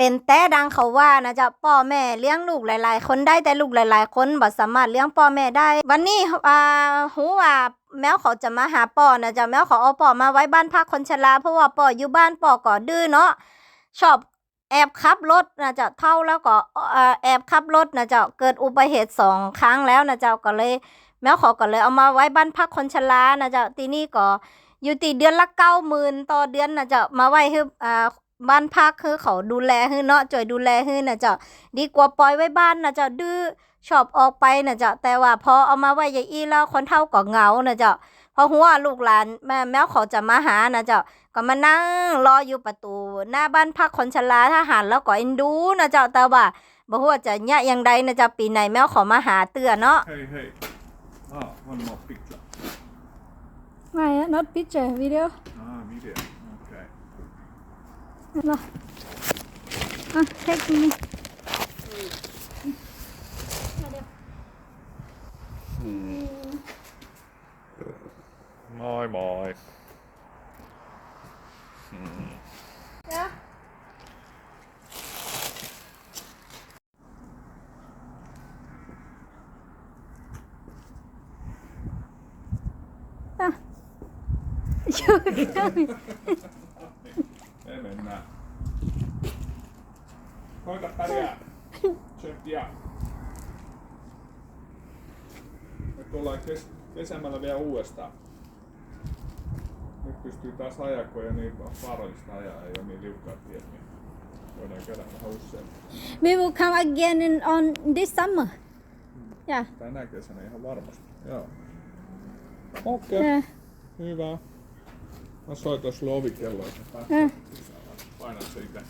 เป็นแต่ดังเขาว่านะเจ้าพ่อแม่เลี้ยงลูกหลายๆคนได้แต่ลูกหลายๆคนบ่สามารถเลี้ยงพ่อแม่ได้วันนี้หูว่าแมวเขาจะมาหาป่อนะเจ้าแมวเขาเอาป่อมาไว้บ้านพักคนชราเพราะว่าป่ออยู่บ้านป่อก็ดื้อเนาะชอบแอบขับรถนะเจ้าเท่าแล้วก็แอบขับรถนะเจ้าเกิดอุบัติเหตุ2 ครั้งแล้วนะเจ้าก็เลยแมวเขาก็เลยเอามาไว้บ้านพักคนชรานะเจ้าทีนี้ก็อยู่ตีเดือนละ90,000ต่อเดือนนะเจ้ามาไว้ให้บ้านพักคือเขาดูแลให้เนาะจ่วยดูแลให้นะเจ้าดีกว่าปล่อยไว้บ้านนะเจ้าดื้อชอบออกไปนะเจ้าแต่ว่าพอเอามาไว้อย่างอี้แล้วคนเฒ่าก็เหงานะเจ้าพอหัวลูกหลานแมวเขาจะมาหานะเจ้าก็มานั่งรออยู่ประตูหน้าบ้านพักคนชราทหารแล้วก็เอ็นดูนะเจ้าแต่ว่าบ่ฮู้ว่าจะยะอย่างใดนะเจ้าปีไหนแมวเขามาหาเตือเนาะ Hej. One more picture. Nej, not picture, video. Video. Okej. Eller. Take me. Moi. Ja. Ja. Me mennään. Koita pärjää. Tsemppiä. Me tullaan kesämällä vielä uudestaan. Nyt pystyy taas ajaa, kun ei ole niin vaarallista ajaa, ei ole niin liukkaat tiet, niin voidaan käydä vähän usein. We will come again on this summer. Yeah. Tänä kesänä ihan varmasti. Joo. Okei. Yeah. Hyvä. Mä soitan sulle ovikelloa, että päästään sisään. Painat se itse.